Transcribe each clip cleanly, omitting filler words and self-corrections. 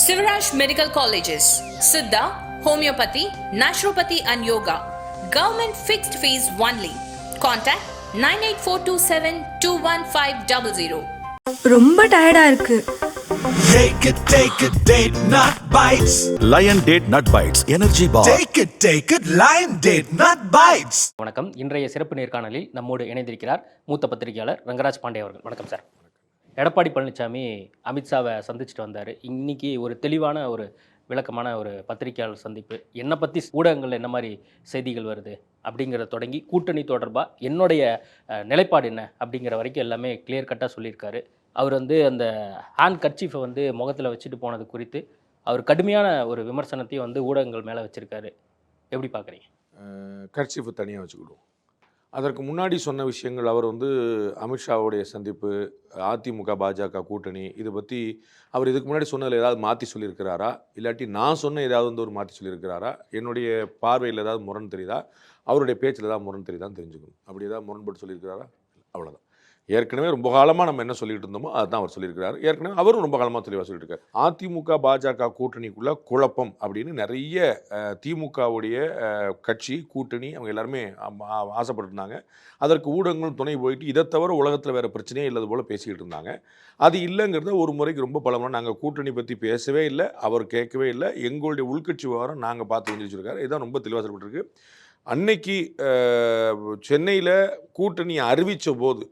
Sivaraj Medical Colleges, Siddha, Homeopathy, Naturopathy and Yoga. Government fixed fees only. Contact 98427 ரொம்ப டயர்டா இருக்கு. Take it, date nut bites. Lion Date Nut Bites Energy Bar. Take it, Lion Date Nut Bites. வணக்கம். இன்றைய சிறப்பு நேர்காணலில் நம்மோடு இணைந்திருக்கிறார் மூத்த பத்திரிகையாளர் ரங்கராஜ் பாண்டே அவர்கள். வணக்கம் சார். எடப்பாடி பழனிசாமி அமித்ஷாவை சந்திச்சுட்டு வந்தார். இன்னைக்கு ஒரு தெளிவான ஒரு விளக்கமான ஒரு பத்திரிகையாளர் சந்திப்பு. என்னை பற்றி ஊடகங்களில் என்ன மாதிரி செய்திகள் வருது அப்படிங்கிறத தொடங்கி கூட்டணி தொடர்பாக என்னுடைய நிலைப்பாடு என்ன அப்படிங்கிற வரைக்கும் எல்லாமே கிளியர் கட்டாக சொல்லியிருக்காரு. அவர் அந்த ஹேண்ட் கர்ச்சீஃபை முகத்தில் வச்சுட்டு போனது குறித்து அவர் கடுமையான ஒரு விமர்சனத்தையும் ஊடகங்கள் மேலே வச்சுருக்காரு. எப்படி பார்க்குறீங்க? கர்ச்சீஃபை தனியாக வச்சுக்கிடுவோம். அதற்கு முன்னாடி சொன்ன விஷயங்கள், அவர் அமித்ஷாவுடைய சந்திப்பு, அதிமுக பாஜக கூட்டணி, இதை பற்றி அவர் இதுக்கு முன்னாடி சொன்னதில் ஏதாவது மாற்றி சொல்லியிருக்கிறாரா, இல்லாட்டி நான் சொன்ன ஏதாவது ஒரு மாற்றி சொல்லியிருக்கிறாரா, என்னுடைய பார்வையில் ஏதாவது முரண் தெரியுதா, அவருடைய பேச்சில் ஏதாவது முரண் தெரியுதான்னு தெரிஞ்சுக்கணும். அப்படி ஏதாவது முரண்பட்டு சொல்லியிருக்கிறாரா? அவ்வளோதான். ஏற்கனவே ரொம்ப காலமாக நம்ம என்ன சொல்லிட்டு இருந்தோமோ அதுதான் அவர் சொல்லியிருக்கிறார். ஏற்கனவே அவரும் ரொம்ப காலமாக தெளிவாக சொல்லிட்டு இருக்காரு. அதிமுக பாஜக கூட்டணிக்குள்ள குழப்பம் அப்படின்னு நிறைய திமுகவுடைய கட்சி கூட்டணி அவங்க எல்லாருமே ஆசைப்பட்டுருந்தாங்க. அதற்கு ஊடகங்களும் துணை போயிட்டு இதை தவிர உலகத்தில் வேறு பிரச்சனையே இல்லாத போல் பேசிக்கிட்டு இருந்தாங்க. அது இல்லைங்கிறத ஒரு முறைக்கு ரொம்ப பலமாக நாங்கள் கூட்டணி பற்றி பேசவே இல்லை, அவர் கேட்கவே இல்லை, எங்களுடைய உள்கட்சி விவகாரம் நாங்கள் பார்த்து வந்துருச்சிருக்காரு. இதுதான் ரொம்ப தெளிவாக சொல்லப்பட்டிருக்கு. அன்னைக்கு சென்னையில் கூட்டணியை அறிவித்த போது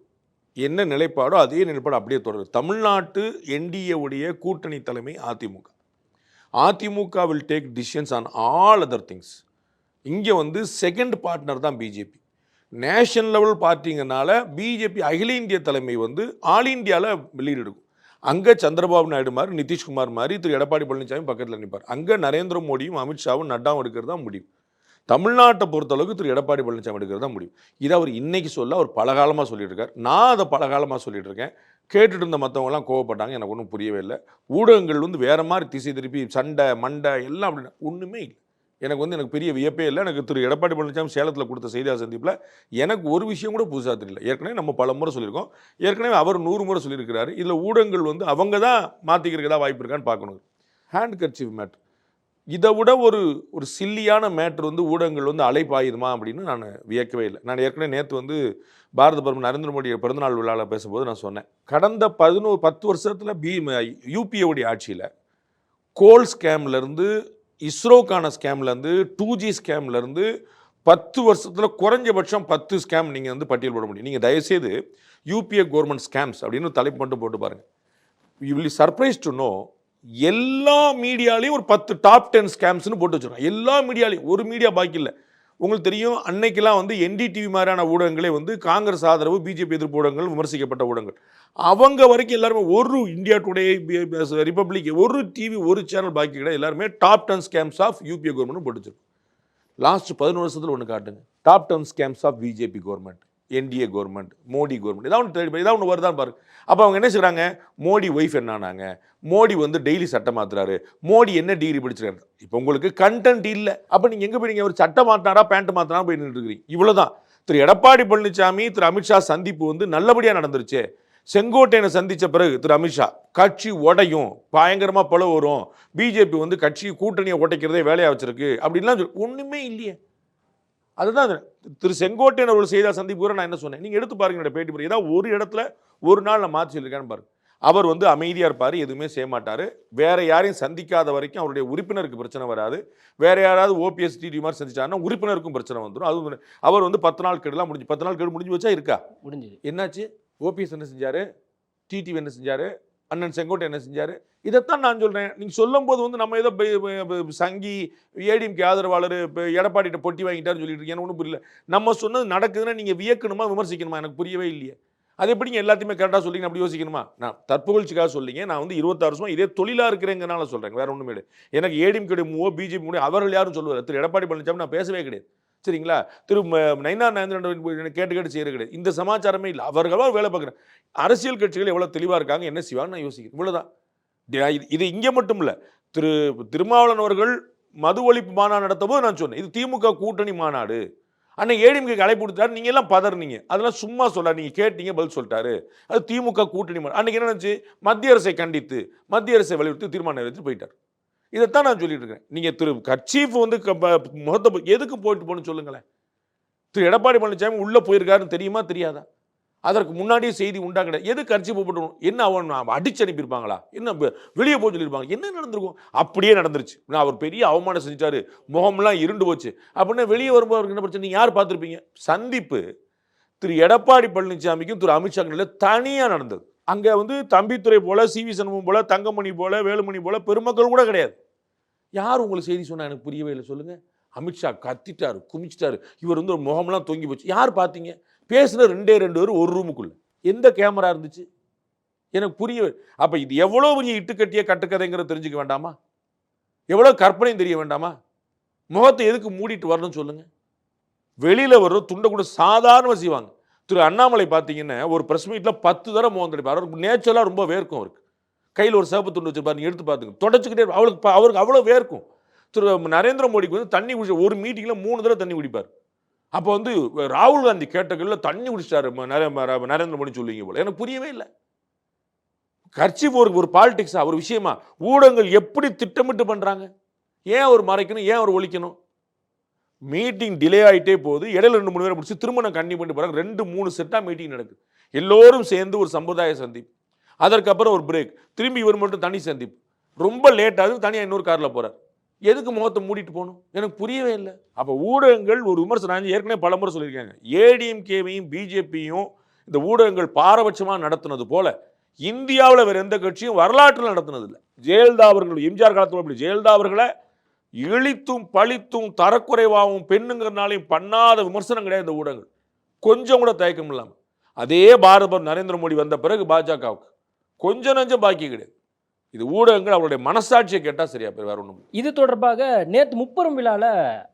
என்ன நிலைப்பாடோ அதே நிலைப்பாடு அப்படியே தொடருது. தமிழ்நாட்டு என்டிஏவுடைய கூட்டணி தலைமை AIADMK will take decisions on all other things. இங்கே செகண்ட் பார்ட்னர் தான் பிஜேபி. நேஷனல் லெவல் பார்ட்டிங்கனால பிஜேபி அகில இந்திய தலைமை ஆல் இந்தியாவில் லீடு எடுக்கும். அங்கே சந்திரபாபு நாயுடு மாதிரி, நிதிஷ்குமார் மாதிரி, திரு எடப்பாடி பழனிசாமி பக்கத்தில் நிற்பார். அங்கே நரேந்திர மோடியும் அமித்ஷாவும் நட்டாவும் எடுக்கிறது தான் முடியும். தமிழ்நாட்டை பொறுத்தளவுக்கு திரு எடப்பாடி பழனிசாமி எடுக்கிறது தான் முடியும். இதை அவர் இன்னைக்கு சொல்ல அவர் பலகாலமாக சொல்லிட்டு இருக்கார். நான் அதை பலகாலமாக சொல்லிட்டு இருக்கேன். கேட்டுட்டு இருந்த மற்றவங்கலாம் கோவப்பட்டாங்க. எனக்கு ஒன்றும் புரியவே இல்லை. ஊடகங்கள் வேறு மாதிரி திசை திருப்பி சண்டை மண்டை எல்லாம் அப்படின்னு ஒன்றுமே இல்லை. எனக்கு பெரிய வியப்பே இல்லை. எனக்கு திரு எடப்பாடி பழனிசாமி சேலத்தில் கொடுத்த செய்தியாளர் சந்திப்பில் எனக்கு ஒரு விஷயம் கூட புதுசாக தெரியல. ஏற்கனவே நம்ம பல முறை சொல்லியிருக்கோம். ஏற்கனவே அவர் 100 முறை சொல்லியிருக்கிறாரு. இதில் ஊடகங்கள் அவங்க தான் மாற்றிக்கிறதுக்கு வாய்ப்பு இருக்கான்னு பார்க்கணும். ஹேண்ட் கர்ச்சீஃப் மேட்ரு, இதை விட ஒரு சில்லியான மேட்ரு ஊடகங்கள் அலைப்பாயுதுமா அப்படின்னு நான் வியக்கவே இல்லை. நான் ஏற்கனவே நேற்று பாரத பிரதமர் நரேந்திர மோடி பிறந்தநாள் விழாவில் பேசும்போது நான் சொன்னேன், கடந்த 10 வருஷத்தில் யூபிஏவுடைய ஆட்சியில் கோல் ஸ்கேம்லேருந்து, இஸ்ரோக்கான ஸ்கேம்லேருந்து, 2G ஸ்கேம்லேருந்து 10 வருஷத்தில் குறைஞ்சபட்சம் 10 ஸ்கேம் நீங்கள் பட்டியல் போட முடியும். நீங்கள் தயவுசெய்து யூபிஏ கவர்மெண்ட் ஸ்கேம்ஸ் அப்படின்னு தலைப்பு மட்டும் போட்டு பாருங்கள். You will surprise to know, எல்லா மீடியாலையும் ஒரு 10 டாப் 10 ஸ்கேம்ஸ்னு போட்டு வச்சுருக்கோம். எல்லா மீடியாலையும், ஒரு மீடியா பாக்கி இல்லை. உங்களுக்கு தெரியும், அன்னைக்கெல்லாம் என்டிடிவி மாதிரியான ஊடகங்களே காங்கிரஸ் ஆதரவு பிஜேபி எதிர்ப்பு ஊடகங்கள், விமர்சிக்கப்பட்ட ஊடகங்கள், அவங்க வரைக்கும் எல்லாருமே ஒரு இந்தியா டுடே, ரிப்பப்ளிக், ஒரு டிவி, ஒரு சேனல் பாக்கி கிடையாது. எல்லாருமே top 10 scams of UPA government போட்டு வச்சிருக்கோம். லாஸ்ட் 11 வருஷத்தில் ஒன்று காட்டுங்க, top 10 scams of BJP government, NDA government, Modi government, ஏதாவது ஒன்று வருதான் பாருங்க. அப்போ அவங்க என்ன செய்கிறாங்க, மோடி ஒய்ஃப் என்னானாங்க, மோடி டெய்லி சட்டம் மாற்றுறாரு, மோடி என்ன டிகிரி படிச்சிருக்காரு. இப்போ உங்களுக்கு கண்டென்ட் இல்லை. அப்போ நீங்கள் எங்கே போய் ஒரு சட்டம் மாற்றினாரா பேண்ட் மாற்றினா போய் நின்றுருக்கிறீங்க. இவ்வளோதான். திரு எடப்பாடி பழனிசாமி திரு அமித்ஷா சந்திப்பு நல்லபடியாக நடந்துருச்சு. செங்கோட்டையனை சந்தித்த பிறகு திரு அமித்ஷா கட்சி உடையும், பயங்கரமாக பழு வரும், பிஜேபி கட்சி கூட்டணியை உடைக்கிறதே வேலையாக வச்சிருக்கு அப்படின்லாம் ஒன்றுமே இல்லையே. அதுதான் திரு செங்கோட்டையன் அவர்கள் செய்த சந்திப்பு நான் என்ன சொன்னேன், நீங்கள் எடுத்து பாருங்க. என்னோட பேட்டி பாருங்க. ஏதாவது ஒரு இடத்துல ஒரு நாள் நான் மாற்றி சொல்லியிருக்கேன்னு பாருங்க. அவர் அமைதியாக இருப்பார், எதுவுமே செய்ய மாட்டார். வேற யாரையும் சந்திக்காத வரைக்கும் அவருடைய உறுப்பினருக்கு பிரச்சனை வராது. வேற யாராவது ஓபிஎஸ் டிடி மாதிரி சந்திச்சாருன்னா உறுப்பினருக்கும் பிரச்சனை வந்துடும். அது அவர் 10 நாள் கெடுலாம் முடிஞ்சு, 10 நாள் கெடு முடிஞ்சு வச்சா இருக்கா, முடிஞ்சு என்னாச்சு? ஓபிஎஸ் என்ன செஞ்சாரு, டிடிவி என்ன செஞ்சாரு, அண்ணன் செங்கோட்டை என்ன செஞ்சாரு, இதைத்தான் நான் சொல்கிறேன். நீங்கள் சொல்லும் போது நம்ம ஏதோ சங்கி ஏடிஎம்கே ஆதரவாளர் எடப்பாடிட்ட பொட்டி வாங்கிட்டாருன்னு சொல்லிட்டு இருக்கேன். ஒன்றும் புரியல. நம்ம சொன்னது நடக்குதுன்னா நீங்கள் வியக்கணுமா விமர்சிக்கணுமா? எனக்கு புரியவே இல்லையே. அது எப்படிங்க எல்லாத்தையுமே கரெக்டாக சொல்லிங்க அப்படி யோசிக்கணுமா? நான் தற்புகழ்ச்சிக்காக சொல்லிங்க. நான் 26 வருஷமா இதே தொழிலாக இருக்கிறேங்கனால சொல்கிறேன், வேற ஒன்றுமே இல்லை. எனக்கு ஏடிஎம்கே மூவோ பிஜேபி மூவோ அவர்கள் யாரும் சொல்லுவார். திரு எடப்பாடி பழனிசாமி நான் பேசவே கிடையாது, சரிங்களா? திரு நயினார் நாகேந்திரன் கேட்டு செய்யறது கிடையாது. இந்த சமாச்சாரமே இல்லை. அவர்களாக வேலை பார்க்குறேன். அரசியல் கட்சிகள் எவ்வளோ தெளிவாக இருக்காங்க, என்ன செய்வாங்க நான் யோசிக்கிறேன். இவ்வளோதான். இது இங்கே மட்டும் இல்லை. திருமாவளவன் அவர்கள் மது ஒழிப்பு மாநாடு நடத்த போது நான் சொன்னேன், இது திமுக கூட்டணி மாநாடு, அன்னைக்கு ஏடிஎம்கேக்கு அழைப்பு கொடுத்தாரு, நீங்க எல்லாம் பதறினீங்க. அதெல்லாம் சும்மா சொல்லாரு, நீங்க கேட்டீங்க பதில் சொல்லிட்டாரு. அது திமுக கூட்டணி. அன்னைக்கு என்ன நினைச்சு மத்திய அரசை கண்டித்து மத்திய அரசை வலியுறுத்தி தீர்மானம் நிறைவேற்றி போயிட்டார். இதைத்தான் நான் சொல்லிட்டு இருக்கேன். நீங்க திரு கட்சீஃப் வந்து முகத்தை எதுக்கு போயிட்டு போன்னு சொல்லுங்களேன். திரு எடப்பாடி பழனிசாமி உள்ள போயிருக்காருன்னு தெரியுமா தெரியாதா? அதற்கு முன்னாடியே செய்தி உண்டா கிடையாது. எது கட்சி போட்டுருவோம்? என்ன அவன் அடிச்சு அனுப்பியிருப்பாங்களா? என்ன வெளியே போய் சொல்லியிருப்பாங்க? என்ன நடந்திருக்கும்? அப்படியே நடந்துருச்சு. நான் அவர் பெரிய அவமானம் செஞ்சாரு, முகம்லாம் இருண்டு போச்சு அப்படின்னா வெளியே வரும்போது அவருக்கு என்ன பிரச்சனை? நீங்க யார் பார்த்துருப்பீங்க? சந்திப்பு திரு எடப்பாடி பழனிசாமிக்கும் திரு அமித்ஷாக்கு தனியாக நடந்தது. அங்கே வந்து தம்பித்துறை போல, சிவி சண்முகம் போல, தங்கமணி போல, வேலுமணி போல பெருமக்கள் கூட கிடையாது. யார் உங்களுக்கு செய்தி சொன்னா? எனக்கு புரியவே இல்லை. சொல்லுங்க. அமித்ஷா கத்திட்டாரு, குமிச்சிட்டாரு, இவர் வந்து ஒரு முகம்லாம் தொங்கி போச்சு. யார் பார்த்தீங்க? பேசுன 2 பேர் ஒரு ரூமுக்குள்ள. எந்த கேமரா இருந்துச்சு? எனக்கு புரியவே. அப்ப இது எவ்வளோ பெரிய இட்டுக்கட்டிய கட்டுக்கதைங்கிறத தெரிஞ்சுக்க வேண்டாமா? எவ்வளோ கற்பனையும் தெரிய வேண்டாமா? முகத்தை எதுக்கு மூடிட்டு வரணும்னு சொல்லுங்க. வெளியில வர துண்டை கூட சாதாரணமாக செய்வாங்க. திரு அண்ணாமலை பார்த்தீங்கன்னா ஒரு ப்ரெஸ் மீட்ல 10 தடவை முகம் தடிப்பார். அவருக்கு நேச்சுரலாக ரொம்ப வேர்க்கும். அவருக்கு கையில் ஒரு சிவப்பு துண்டு வச்சிருப்பாரு, நீங்க எடுத்து பார்த்துங்க, தொடச்சிக்கிட்டே அவருக்கு அவ்வளோ வேர்க்கும். திரு நரேந்திர மோடிக்கு வந்து தண்ணி குடிச்ச ஒரு மீட்டிங்ல 3 தடவை தண்ணி குடிப்பார். அப்போ வந்து ராகுல் காந்தி கேட்டகரில் தண்ணி குடிச்சிட்டாரு நரேந்திர மோடி சொல்லுவீங்க போல. எனக்கு புரியவே இல்லை. கட்சி ஒரு பாலிடிக்ஸா, ஒரு விஷயமா? ஊடகங்கள் எப்படி திட்டமிட்டு பண்றாங்க? ஏன் அவர் மறைக்கணும்? ஏன் அவர் ஒழிக்கணும்? மீட்டிங் டிலே ஆகிட்டே போகுது. இடையில 2-3 பேரை பிடிச்சி திருமணம் கண்ணி பண்ணி போறாங்க. 2-3 செட்டா மீட்டிங் நடக்குது. எல்லோரும் சேர்ந்து ஒரு சம்பிரதாய சந்திப்பு. அதற்கப்புறம் ஒரு பிரேக். திரும்பி இவர் மட்டும் தனி சந்திப்பு. ரொம்ப லேட் ஆகுது. தனியாக இன்னொரு காரில் போறார். எதுக்கு முகத்தை மூடிட்டு போகணும்? எனக்கு புரியவே இல்லை. அப்போ ஊடகங்கள் ஒரு விமர்சனம் ஏற்கனவே பல முறை சொல்லியிருக்காங்க. ஏடிஎம்கேவையும் பிஜேபியும் இந்த ஊடகங்கள் பாரபட்சமாக நடத்துனது போல இந்தியாவில் வேற எந்த கட்சியும் வரலாற்றில் நடத்துனது இல்லை. ஜெயலலிதா அவர்கள், எம்ஜிஆர் காலத்தில் அப்படி ஜெயலலிதா அவர்களை இழித்தும் பழித்தும் தரக்குறைவாகவும் பெண்ணுங்கிறனாலையும் பண்ணாத விமர்சனம் கிடையாது இந்த ஊடகங்கள். கொஞ்சம் கூட தயக்கம் இல்லாமல். அதே பாரத நரேந்திர மோடி வந்த பிறகு பாஜகவுக்கு கொஞ்சம் நஞ்சம் பாக்கி கிடையாது. இது ஊடகங்கள் அவருடைய மனசாட்சியை கேட்டா சரியா பேர், வேற ஒன்றும். இது தொடர்பாக நேத்து முப்பெரும் விழால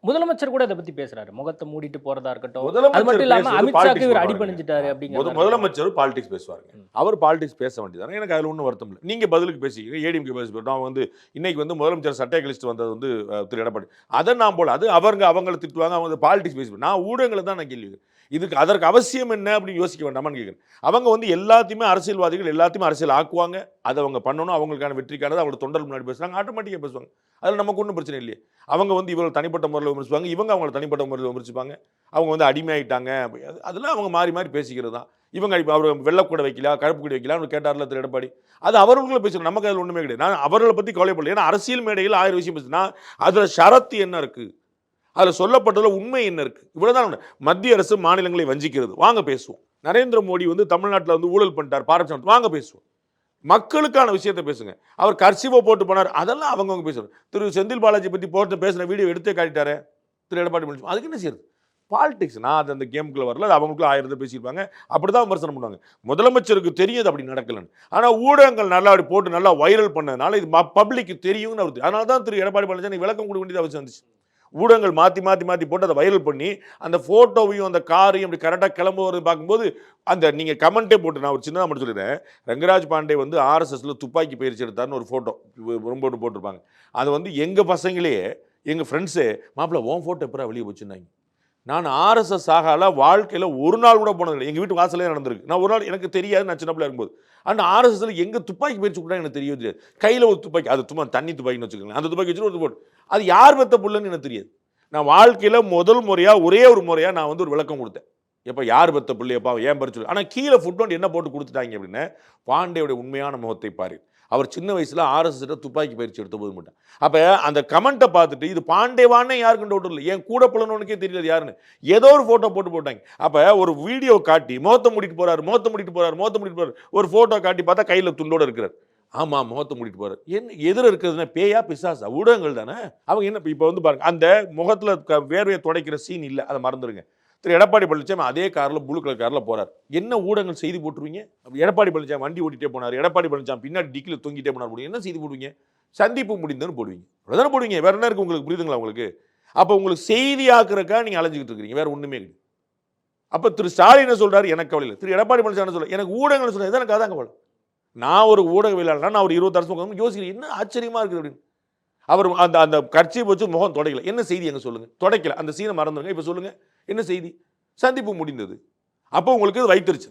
முதலமைச்சர் கூட இதை பத்தி பேசுறாரு. முகத்தை மூடிட்டு போறதா இருக்கட்டும். அது மட்டும் இல்லாம அமித்ஷாக்கு இவர் அடிபணிஞ்சிட்டாரு அப்படிங்கிற. முதலமைச்சர் பாலிடிக்ஸ் பேசுவாருங்க. அவர் பாலிடிக்ஸ் பேச வேண்டியதானே. எனக்கு அதுல ஒன்றும் வருத்தம் இல்லை. நீங்க பதிலுக்கு பேசிக்கிறீங்க. ஏடிஎம்கே பேசி நான் வந்து இன்னைக்கு வந்து முதலமைச்சர் சட்டை கழிச்சிட்டு வந்தது வந்து திரு எடப்பாடி. அதை நான் போல அது அவங்களை திட்டுவாங்க. அவங்க பாலிடிக்ஸ் பேசுவாங்க. நான் ஊடகங்களை தான் நான் கேள்வி. இதுக்கு அதற்கு அவசியம் என்ன அப்படின்னு யோசிக்க வேண்டாமான்னு கேட்குறேன். அவங்க வந்து எல்லாத்தையுமே அரசியல்வாதிகள் எல்லாத்தையுமே அரசியல் ஆக்குவாங்க. அதை அவங்க பண்ணணும். அவங்களுக்கான வெற்றிக்கானது அவங்களோட தொண்டர் முன்னாடி பேசுகிறாங்க. ஆட்டோமேட்டிக்காக பேசுவாங்க. அதில் நமக்கு ஒன்றும் பிரச்சனை இல்லையே. அவங்க வந்து இவர்கள் தனிப்பட்ட முறையில் விமர்சிப்பாங்க, இவங்க அவங்களை தனிப்பட்ட முறையில் விமர்சிப்பாங்க. அவங்க வந்து அடிமையாயிட்டாங்க, அதெல்லாம் அவங்க மாறி மாறி பேசிக்கிறது தான். இவங்க அவர் வெள்ளக்கூட வைக்கல, கருப்பு கூட வைக்கலாம்னு கேட்டார்ல திரு எடப்பாடி. அது அவர்களுக்குள்ள பேசுகிறோம். நமக்கு அதில் ஒன்றுமே கிடையாது. நான் அவர்களை பற்றி கவலைப்படல. ஏன்னா அரசியல் மேடையில் 1000 விஷயம் பேசுனா அதில் ஷரத்து என்ன இருக்குது, அதில் சொல்லப்பட்டதில் உண்மை என்ன இருக்குது, இவ்வளோதான். மத்திய அரசு மாநிலங்களை வஞ்சிக்கிறது, வாங்க பேசுவோம். நரேந்திர மோடி வந்து தமிழ்நாட்டில் வந்து ஊழல் பண்ணிட்டார், பாரபட்சம், வாங்க பேசுவோம். மக்களுக்கான விஷயத்தை பேசுங்க. அவர் கர்சிவோ போட்டு போனார், அதெல்லாம் அவங்கவுங்க பேசுவார். திரு செந்தில் பாலாஜி பற்றி போட்டு பேசின வீடியோ எடுத்தே காட்டிட்டாரு திரு எடப்பாடி பழனிசாமி. அதுக்கு என்ன செய்யுது? பாலிடிக்ஸ். நான் அது அந்த கேமுக்குள்ள வரல. அது அவங்களுக்குள்ள 1000 பேசியிருப்பாங்க. அப்படிதான் விமர்சனம் பண்ணுவாங்க. முதலமைச்சருக்கு தெரியும் அப்படி நடக்கலன்னு. ஆனால் ஊடகங்கள் நல்லா அப்படி போட்டு நல்லா வைரல் பண்ணதுனால இது பப்ளிக்கு தெரியும்னு அவர். அதனால தான் திரு எடப்பாடி பழனிசாமி விளக்கம் கொடுக்க வேண்டியது அவசியம் வந்துச்சு. ஊடகங்கள் மாற்றி மாற்றி மாற்றி போட்டு அதை வைரல் பண்ணி அந்த ஃபோட்டோவையும் அந்த காரையும் அப்படி கரெக்டாக கிளம்புவது பார்க்கும்போது அந்த நீங்கள் கமெண்ட்டே போட்டு நான் ஒரு சின்னதாக மட்டும் சொல்லிடுறேன். ரங்கராஜ் பாண்டே வந்து ஆர்எஸ்எஸ்ல துப்பாக்கி பயிற்சி எடுத்தார்னு ஒரு ஃபோட்டோ ரொம்ப ஒன்று போட்டிருப்பாங்க. அது வந்து எங்கள் பசங்களே, எங்கள் ஃப்ரெண்ட்ஸே, மாப்பிள்ள உன் ஃபோட்டோ எப்போ வெளியே போச்சுன்னாங்க. நான் ஆர்எஸ்எஸ் ஆகால வாழ்க்கையில் ஒரு நாள் கூட போனதில்லை. எங்கள் வீட்டு வாசலே நடந்திருக்கு. நான் ஒரு நாள் எனக்கு தெரியாது, நான் சின்ன பிள்ளை இருக்கும்போது. ஆனால் ஆர்எஸ்எஸ்ல எங்கே துப்பாக்கி பயிற்சி கொடுத்தா எனக்கு தெரியவே தெரியாது. கையில் ஒரு துப்பாக்கி, அது சும்மா தண்ணி துப்பாக்கின்னு வச்சுக்கோங்களேன், அந்த துப்பாக்கி வச்சுட்டு ஒரு போட்டு அது யார் பெற்ற புள்ளன்னு எனக்கு தெரியாது. நான் வாழ்க்கையில் முதல் முறையாக ஒரே ஒரு முறையாக நான் வந்து ஒரு விளக்கம் கொடுத்தேன். எப்போ யார் பெற்ற பிள்ளையப்பா ஏன் பறிச்சு. ஆனால் கீழே ஃபுட்நோட் என்ன போட்டு கொடுத்துட்டாங்க அப்படின்னா, பாண்டேயோட உண்மையான முகத்தை பாரு. அவர் சின்ன வயசில் ஆர்எஸ்எஸ் துப்பாக்கி பயிற்சி எடுத்த போது மட்டும். அப்போ அந்த கமெண்ட்டை பார்த்துட்டு இது பாண்டேவானே யாருக்கும் டவுட் இல்லை, என் கூட புலனவனுக்கே தெரியல யாருன்னு. ஏதோ ஒரு ஃபோட்டோ போட்டாங்க. அப்போ ஒரு வீடியோ காட்டி முகத்தை மூடிட்டு போறாரு, ஒரு ஃபோட்டோ காட்டி பார்த்தா கையில் துண்டோடு இருக்கிறார். ஆமாம், முகத்தை மூடிட்டு போறாரு. என்ன எதிர இருக்கிறதுனா பேயா பிசாசா? ஊடகங்கள் தானே அவங்க. என்ன இப்போ வந்து பாருங்க, அந்த முகத்தில் வேர்வையை துடைக்கிற சீன் இல்லை, அதை மறந்துடுங்க. திரு எடப்பாடி பழனிசாமி அதே காரில் ப்ளூ கலர் காரில் போறார். என்ன ஊடகங்கள் செய்தி போட்டுருவீங்க? எடப்பாடி பழனிசாமி வண்டி ஓட்டிகிட்டே போனார், எடப்பாடி பழனிசாமி பின்னாடி டிக்கில் தொங்கிட்டே போனார் போடுவீங்க. என்ன செய்தி போடுவீங்க? சந்திப்பு முடிந்ததுன்னு போடுவீங்க, அவ்வளோதானே போடுவீங்க. வேற என்ன இருக்குது உங்களுக்கு? புரியுதுங்களா உங்களுக்கு? அப்போ உங்களுக்கு செய்தி ஆக்குறக்கா நீங்கள் அலைஞ்சிக்கிட்டு இருக்கிறீங்க, வேற ஒன்றுமே கிடையாது. அப்போ திரு ஸ்டாலின் என்ன சொல்றாரு? எனக்கு கவலை இல்லை. திரு எடப்பாடி பழனிசாமி என்ன சொல்ல? எனக்கு ஊடகங்கள் சொல்ல, எனக்கு அதான் கவலை. நான் ஒரு ஊடகவியலாளர், நான் ஒரு 20 வருஷம் யோசிக்கிறேன், என்ன ஆச்சரியமா இருக்குது அப்படின்னு. அவர் அந்த அந்த கட்சியை வச்சு முகம் தொடக்கல. என்ன செய்தி எங்க சொல்லுங்க? தொடக்கல. அந்த சீனை மறந்துடுங்க. இப்போ சொல்லுங்க என்ன செய்தி? சந்திப்பு முடிந்தது. அப்போ உங்களுக்கு இது வைத்திருச்சு.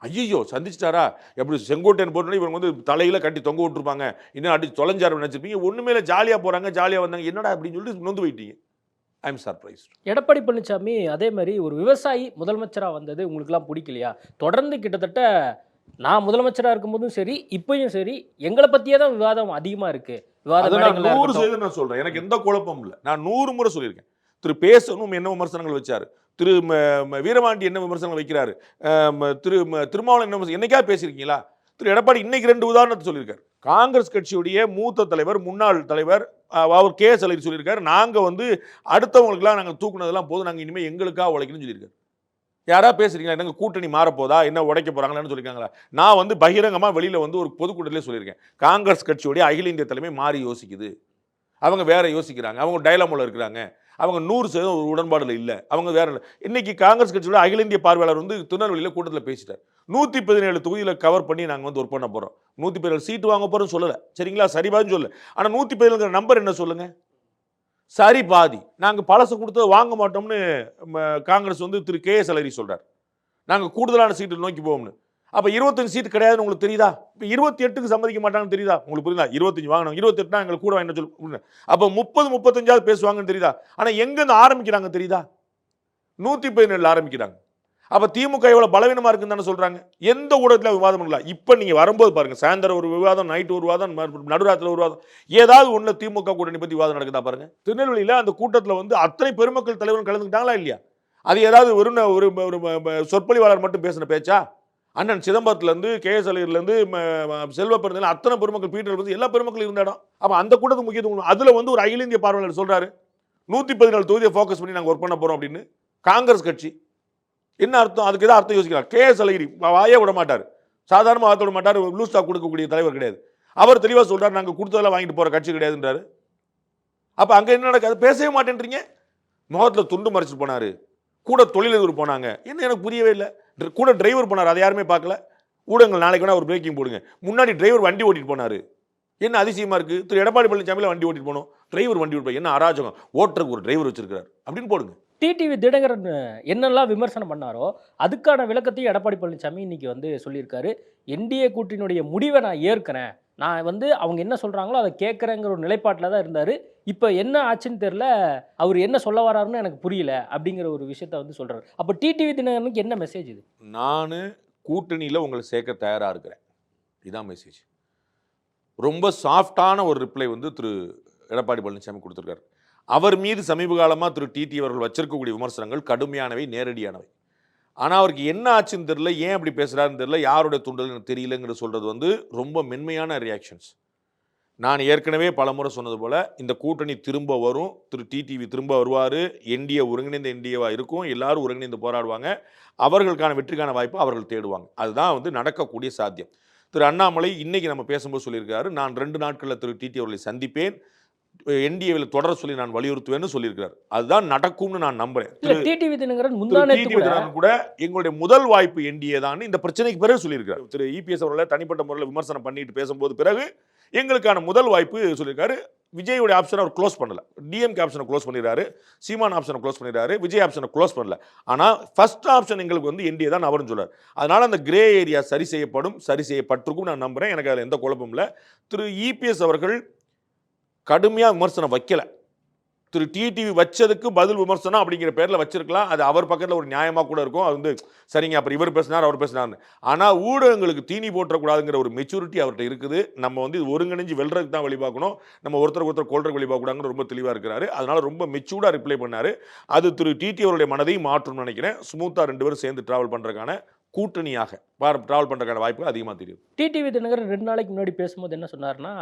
ஐயோ சந்திச்சிட்டாரா? எப்படி செங்கோட்டையன் போட்டோன்னே இவங்க வந்து தலையில கட்டி தொங்க விட்டுருப்பாங்க, இன்னும் அடிச்சு தொலைஞ்சாரு நினைச்சிருப்பீங்க. ஒண்ணுமே இல்லை, ஜாலியா போறாங்க, ஜாலியா வந்தாங்க, என்னடா அப்படின்னு சொல்லிட்டு நொந்து போயிட்டீங்க. I am surprised. Edappadi Palaniswami அதே மாதிரி ஒரு விவசாயி முதலமைச்சராக வந்தது உங்களுக்குலாம் பிடிக்கலையா? தொடர்ந்து கிட்டத்தட்ட நான் முதலமைச்சராக இருக்கும்போதும் சரி இப்பயும் சரி எங்களை பற்றியே தான் விவாதம் அதிகமாக இருக்கு. அதை நான் 100% நான் சொல்றேன். எனக்கு எந்த குழப்பமும் இல்லை. நான் 100 முறை சொல்லியிருக்கேன். திரு பேசணும் என்ன விமர்சனங்கள் வச்சாரு, திரு வீரபாண்டி என்ன விமர்சனங்கள் வைக்கிறாரு, திருமாவளவன் என்ன என்னைக்காவது பேசியிருக்கீங்களா? திரு எடப்பாடி இன்னைக்கு 2 உதாரணத்தை சொல்லியிருக்காரு. காங்கிரஸ் கட்சியுடைய மூத்த தலைவர், முன்னாள் தலைவர் அவர் கே எஸ் அழகிரி சொல்லியிருக்காரு, நாங்கள் வந்து அடுத்தவங்களுக்குலாம் நாங்கள் தூக்குனதெல்லாம் போதும், நாங்கள் இனிமேல் எங்களுக்காக உழைக்கணும்னு சொல்லியிருக்காரு. யாரா பேசுறீங்களா? என்னங்க கூட்டணி மாறப்போதா, என்ன உடைக்க போறாங்களான்னு சொல்லியிருக்காங்களா? நான் வந்து பகிரங்கமா வெளியில வந்து ஒரு பொதுக்கூட்டத்திலே சொல்லியிருக்கேன், காங்கிரஸ் கட்சியுடைய அகில இந்திய தலைமை மாறி யோசிக்குது, அவங்க வேற யோசிக்கிறாங்க, அவங்க டைலாமோல இருக்கிறாங்க, அவங்க 100% ஒரு உடன்பாடுல இல்லை, அவங்க வேற இல்லை. இன்னைக்கு காங்கிரஸ் கட்சியோட அகில இந்திய பார்வையாளர் வந்து திருநெல்வேலியில கூட்டத்தில் பேசிட்டார். 117 தொகுதியில் கவர் பண்ணி நாங்கள் வந்து ஒர்க் பண்ண போறோம், 117 சீட்டு வாங்க போறோம் சொல்லலை, சரிங்களா? சரி பாதின்னு சொல்லல. ஆனால் 117 நம்பர் என்ன சொல்லுங்க? சரி பாதி. நாங்கள் பழசு கொடுத்து வாங்க மாட்டோம்னு காங்கிரஸ் வந்து திரு கே எஸ் அழகிரி சொல்றார். நாங்கள் கூடுதலான சீட்டு நோக்கி போவோம்னு. அப்போ 25 சீட்டு கிடையாதுன்னு உங்களுக்கு தெரியுதா? இப்போ 28க்கு சம்மதிக்க மாட்டாங்கன்னு தெரியுதா உங்களுக்கு? புரியுதா? 25 வாங்கணும், 28 எங்களுக்கு கூட வாங்க சொல்லு. அப்போ 30-35 பேசுவாங்கன்னு தெரியுதா? ஆனால் எங்கேருந்து ஆரம்பிக்கிறாங்க தெரியுதா? 117 ஆரம்பிக்கிறாங்க. அப்போ திமுக எவ்வளோ பலவீனமாக இருக்குன்னு தானே சொல்கிறாங்க. எந்த ஊடகத்தில் விவாதம் பண்ணலாம். இப்போ நீங்கள் வரும்போது பாருங்கள், சாயந்தரம் ஒரு விவாதம், நைட்டு ஒரு விவாதம், நடுராத்திரில் ஒரு விவாதம், ஏதாவது ஒன்று திமுக கூட்டணி பற்றி விவாதம் நடக்குதா பாருங்கள். திருநெல்வேலியில் அந்த கூட்டத்தில் வந்து அத்தனை பெருமக்கள் தலைவர்கள் கலந்துக்கிட்டாங்களா இல்லையா? அது ஏதாவது ஒரு சொற்பொழிவாளர் மட்டும் பேசின பேச்சா? அண்ணன் சிதம்பரத்துலேருந்து கே எஸ் அழகிரிலேருந்து செல்வ பெருந்தல் அத்தனை பெருமக்கள் பீட்டர் வந்து எல்லா பெருமக்களும் இருந்த இடம். அப்போ அந்த கூட்டத்துக்கு முக்கியத்துவம். அதில் வந்து ஒரு அகில இந்திய பார்வையாளர் சொல்கிறாரு 117 தொகுதியை ஃபோக்கஸ் பண்ணி நாங்கள் ஒர்க் பண்ண போகிறோம் அப்படின்னு. காங்கிரஸ் கட்சி என்ன அர்த்தம்? அதுக்கு ஏதாவது அர்த்தம் யோசிக்கலாம். கே எஸ் அழகிரி வாயே விட மாட்டார், சாதாரணமாக வார்த்தை விட மாட்டார், லூஸ் ஸ்டாக் கொடுக்கக்கூடிய தலைவர் கிடையாது. அவர் தெளிவாக சொல்கிறார், நாங்கள் கொடுத்ததெல்லாம் வாங்கிட்டு போகிற கட்சி கிடையாதுன்றாரு. அப்போ அங்கே என்ன நடக்காது? பேசவே மாட்டேன்றீங்க. முகத்தில் துண்டு மறைச்சிட்டு போனார், கூட தொழிலதிபர் போனாங்க, என்ன எனக்கு புரியவே இல்லை. கூட டிரைவர் போனார், அதை யாருமே பார்க்கல. ஊடகங்கள் நாளைக்கு வேணா ஒரு பிரேக்கிங் போடுங்க, முன்னாடி டிரைவர் வண்டி ஓட்டிட்டு போனார். என்ன அதிசயமாக இருக்குது? திரு எடப்பாடி பழனிசாமியில் வண்டி ஓட்டிட்டு போனோம், டிரைவர் வண்டி ஓட்டு, என்ன அராஜகம், ஓட்டுறதுக்கு ஒரு டிரைவர் வச்சிருக்காரு அப்படின்னு போடுங்க. டிடிவி தினகரன் என்னெல்லாம் விமர்சனம் பண்ணாரோ அதுக்கான விளக்கத்தையும் எடப்பாடி பழனிசாமி இன்னைக்கு வந்து சொல்லியிருக்காரு. என்டிஏ கூட்டணியுடைய முடிவை நான் ஏற்கிறேன், நான் வந்து அவங்க என்ன சொல்கிறாங்களோ அதை கேட்குறேங்கிற ஒரு நிலைப்பாட்டில் தான் இருந்தார். இப்போ என்ன ஆச்சுன்னு தெரில, அவர் என்ன சொல்ல வராருன்னு எனக்கு புரியல அப்படிங்கிற ஒரு விஷயத்த வந்து சொல்கிறார். அப்போ டிடிவி தினகரனுக்கு என்ன மெசேஜ் இது? நான் கூட்டணியில் உங்களை சேர்க்க தயாராக இருக்கிறேன், இதுதான் மெசேஜ். ரொம்ப சாஃப்டான ஒரு ரிப்ளை வந்து திரு எடப்பாடி பழனிசாமி கொடுத்துருக்காரு. அவர் மீது சமீப காலமாக திரு டிடி அவர்கள் வச்சிருக்கக்கூடிய விமர்சனங்கள் கடுமையானவை, நேரடியானவை. ஆனால் அவருக்கு என்ன ஆச்சுன்னு தெரியல, ஏன் அப்படி பேசுகிறாருன்னு தெரியல, யாருடைய தூண்டல் எனக்கு தெரியலங்கிறது சொல்கிறது வந்து ரொம்ப மென்மையான ரியாக்ஷன்ஸ். நான் ஏற்கனவே பல முறை சொன்னது போல் இந்த கூட்டணி திரும்ப வரும், திரு டிடிவி திரும்ப வருவார், என்டிஏ ஒருங்கிணைந்த என்டிஏவாக இருக்கும், எல்லாரும் ஒருங்கிணைந்து போராடுவாங்க, அவர்களுக்கான வெற்றிக்கான வாய்ப்பு அவர்கள் தேடுவாங்க. அதுதான் வந்து நடக்கக்கூடிய சாத்தியம். திரு அண்ணாமலை இன்னைக்கு நம்ம பேசும்போது சொல்லியிருக்காரு, நான் 2 நாட்களில் திரு டிடி அவர்களை சந்திப்பேன், என்டிஏவில் தொடர சொல்லி நான் வலியுறுத்துவேன்னு சொல்லியிருக்காரு. அதுதான் நடக்கும்னு நான் நம்புறேன். டிடிவி தினகரன் கூட எங்களுடைய முதல் வாய்ப்பு என்டிஏ தான் இந்த பிரச்சனைக்கு பிறகு சொல்லியிருக்காரு. திரு இபிஎஸ் அவர்களை தனிப்பட்ட முறையில் விமர்சனம் பண்ணிட்டு பேசும்போது பிறகு எங்களுக்கான முதல் வாய்ப்பு சொல்லியிருக்காரு. விஜயோட ஆப்ஷனை அவர் க்ளோஸ் பண்ணல, டிஎம்கே ஆப்ஷனை க்ளோஸ் பண்ணிடுறாரு, சீமான் ஆப்ஷனை க்ளோஸ் பண்ணிடுறாரு, விஜய் ஆப்ஷனை க்ளோஸ் பண்ணல. ஆனால் ஃபர்ஸ்ட் ஆப்ஷன் எங்களுக்கு வந்து என்டிஏ தான் அவர்னு சொல்றாரு. அதனால அந்த கிரே ஏரியா சரி செய்யப்படும், சரி செய்யப்பட்டிருக்கும் நான் நம்புறேன். எனக்கு அதில் எந்த குழப்பமும் இல்லை. திரு இபிஎஸ் அவர்கள் கடுமையாக விமர்சனம் வைக்கல, திரு டிடிவி வச்சதுக்கு பதில் விமர்சனம் அப்படிங்கிற பேரில் வச்சிருக்கலாம். அது அவர் பக்கத்தில் ஒரு நியாயமாக கூட இருக்கும். அது வந்து சரிங்க, அப்புறம் இவர் பேசினார் அவர் பேசினார்னு. ஆனால் ஊடகங்களுக்கு தீனி போட்டக்கூடாதுங்கிற ஒரு மெச்சூரிட்டி அவர்கிட்ட இருக்குது. நம்ம வந்து இது ஒருங்கிணைஞ்சு வெல்றதுக்கு தான் வழி பார்க்கணும், நம்ம ஒருத்தர் கொள்றதுக்கு வழி பார்க்கக்கூடாதுங்கிற ரொம்ப தெளிவாக இருக்கிறாரு. அதனால ரொம்ப மெச்சூர்டாக ரிப்ளை பண்ணார். அது திரு டிடி அவருடைய மனதையும் மாற்றும்னு நினைக்கிறேன். ஸ்மூத்தாக 2 பேரும் சேர்ந்து ட்ராவல் பண்ணுறதுக்கான கூட்டணியாக ட்ராவல் பண்ணுறதுக்கான வாய்ப்பு அதிகமாக தெரியும். டிடிவி தினகரன் 2 நாளைக்கு முன்னாடி பேசும்போது என்ன சொன்னார்னா,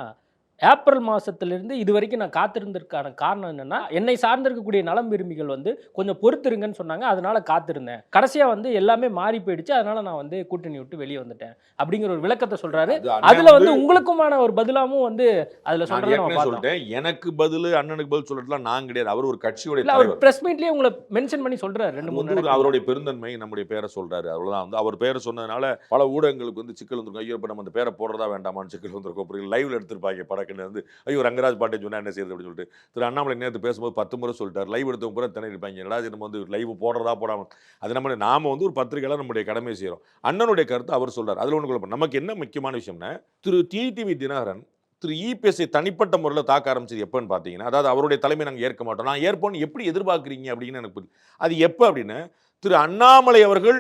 ஏப்ரல் மாதத்திலிருந்து இது வரைக்கும் நான் காத்திருந்ததுக்கான காரணம் என்னென்னா, என்னை சார்ந்திருக்கக்கூடிய நலம் விரும்பிகள் வந்து கொஞ்சம் பொறுத்திருங்கன்னு சொன்னாங்க, அதனால் காத்திருந்தேன், கடைசியாக வந்து எல்லாமே மாறி போயிடுச்சு, அதனால் நான் வந்து கூட்டணி விட்டு வெளியே வந்துட்டேன் அப்படிங்கிற ஒரு விளக்கத்தை சொல்கிறாரு. அதில் வந்து உங்களுக்குமான ஒரு பதிலாகவும் வந்து அதில் சொல்கிறேன். எனக்கு பதில் அண்ணனுக்கு பதில் சொல்கிறதுலாம் நான் கிடையாது, அவர் ஒரு கட்சியோட அவர் ப்ரெஸ் மீட்லேயே உங்களை மென்ஷன் பண்ணி சொல்கிறார் 2-3 அவருடைய பெருந்தன்மை நம்முடைய பேரை சொல்கிறாரு, அவ்வளோதான். வந்து அவர் பேரை சொன்னதுனால பல ஊடகங்களுக்கு வந்து சிக்கல் வந்துருக்கும். ஐயோ இப்போ நம்ம அந்த பேரை போடுறதா வேண்டாமான்னு சிக்கல் வந்துருக்கும். லைவ்ல எடுத்திருப்பாங்க படம் டக்குன்னு வந்து ஐயோ ரங்கராஜ் பாண்டே சொன்னா என்ன செய்யுது அப்படின்னு சொல்லிட்டு திரு அண்ணாமலை நேற்று பேசும்போது 10 முறை சொல்லிட்டார். லைவ் எடுத்தவங்க பூரா திணறி இருப்பாங்க, என்னடா நம்ம வந்து லைவ் போடுறதா போடாமல். அது நாம வந்து ஒரு பத்திரிகையாளர் நம்முடைய கடமை செய்கிறோம். அண்ணனுடைய கருத்து அவர் சொல்றார், அதில் ஒன்று குழப்பம். நமக்கு என்ன முக்கியமான விஷயம்னா, திரு டிடிவி தினகரன் திரு இபிஎஸ்ஐ தனிப்பட்ட முறையில் தாக்க ஆரம்பிச்சது எப்போன்னு பார்த்தீங்கன்னா, அதாவது அவருடைய தலைமை நாங்கள் ஏற்க மாட்டோம், நான் ஏற்போன்னு எப்படி எதிர்பார்க்குறீங்க அப்படின்னு எனக்கு புரியல. அது எப்போ அப்படின்னு திரு அண்ணாமலை அவர்கள்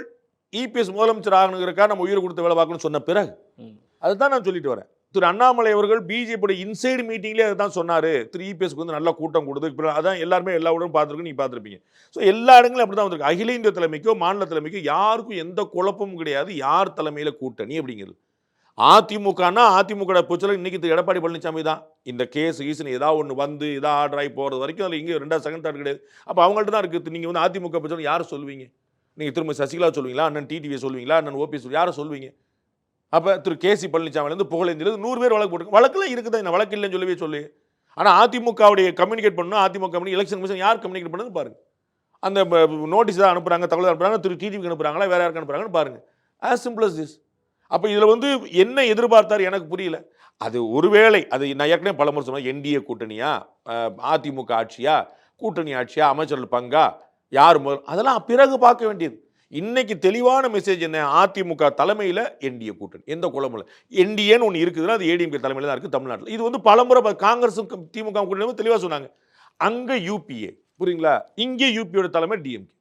இபிஎஸ் முதலமைச்சர் ஆகணுங்கிறக்காக நம்ம உயிரை கொடுத்து வேலை பார்க்கணும்னு சொன்ன பிறகு அதுதான் நான் சொல்லிட்டு வரேன். திரு அண்ணாமலை அவர்கள் பிஜேபியோட இன்சைடு மீட்டிங்லேயே அதை தான் சொன்னார். திரு இபிஎஸ்க்கு வந்து நல்லா கூட்டம் கொடுத்து இப்போ அதான் எல்லாருமே எல்லா உடனும் பார்த்துருக்கு, நீங்கள் பார்த்துருப்பீங்க. ஸோ எல்லா இடங்களும் அப்படி தான் வந்திருக்கு. அகில இந்திய தலைமைக்கோ மாநில தலைமைக்கோ யாருக்கும் எந்த குழப்பமும் கிடையாது. யார் தலைமையில் கூட்டணி அப்படிங்கிறது அதிமுகனா அதிமுக பொச்சல இன்னைக்கு எடப்பாடி பழனிசாமி தான். இந்த கேஸ் ஈசன் ஏதாவது ஒன்று வந்து இதாக ஆர்டர் ஆகி போகிறது வரைக்கும் அதில் இங்கே 2வது செகண்ட் தாட் கிடையாது. அப்போ அவங்கள்ட்ட தான் இருக்குது. நீங்கள் வந்து அதிமுக பொச்சல யாரை சொல்லுவீங்க? நீங்கள் திரும்ப சசிகலா சொல்லுவீங்களா, அண்ணன் டிடிவியை சொல்லுவீங்களா, அண்ணன் ஓபிஎஸ் யாரை சொல்லுவீங்க? அப்போ திரு கேசி பழனிசாமிலேருந்து புகழேந்திலிருந்து 100 பேர் வழக்கு போட்டு வழக்கில் இருக்குது. என்ன வழக்கு இல்லைன்னு சொல்லவே சொல்லி. ஆனால் அதிமுகவுடைய கம்யூனிகேட் பண்ணணும், அதிமுக கம்யூனி எலெக்ஷன் கமிஷன் யார் கம்யூனிகேட் பண்ணுன்னு பாருங்க. அந்த நோட்டீஸ் தான் அனுப்புகிறாங்க, தகவல் அனுப்புகிறாங்க, திரு டிடிவிக்கு அனுப்புகிறாங்களா வேறு யாருக்கு அனுப்புகிறாங்கன்னு பாருங்க. As simple as this. அப்போ இதில் வந்து என்ன எதிர்பார்த்தார் எனக்கு புரியல. அது ஒருவேளை அது நான் ஏற்கனவே பல முறை சொன்னேன், என்டிஏ கூட்டணியா, அதிமுக ஆட்சியா, கூட்டணி ஆட்சியா, அமைச்சர்கள் பங்கா, யார் அதெல்லாம் பிறகு பார்க்க வேண்டியது. இன்னைக்கு தெளிவான மெசேஜ் என்ன? அதிமுக தலைமையில் என்டிஏ கூட்டணி, எந்த குழம்பும் இல்லை. என்டிஏன்னு ஒன்று இருக்குதுன்னா அது ஏடிஎம்கே தலைமையில் தான் இருக்குது தமிழ்நாட்டில். இது வந்து பலமுறை காங்கிரஸும் திமுக கூட்டணி தெளிவாக சொன்னாங்க. அங்கே யூபிஏ, புரியுங்களா, இங்கே யூபியோட தலைமை டிஎம்கே,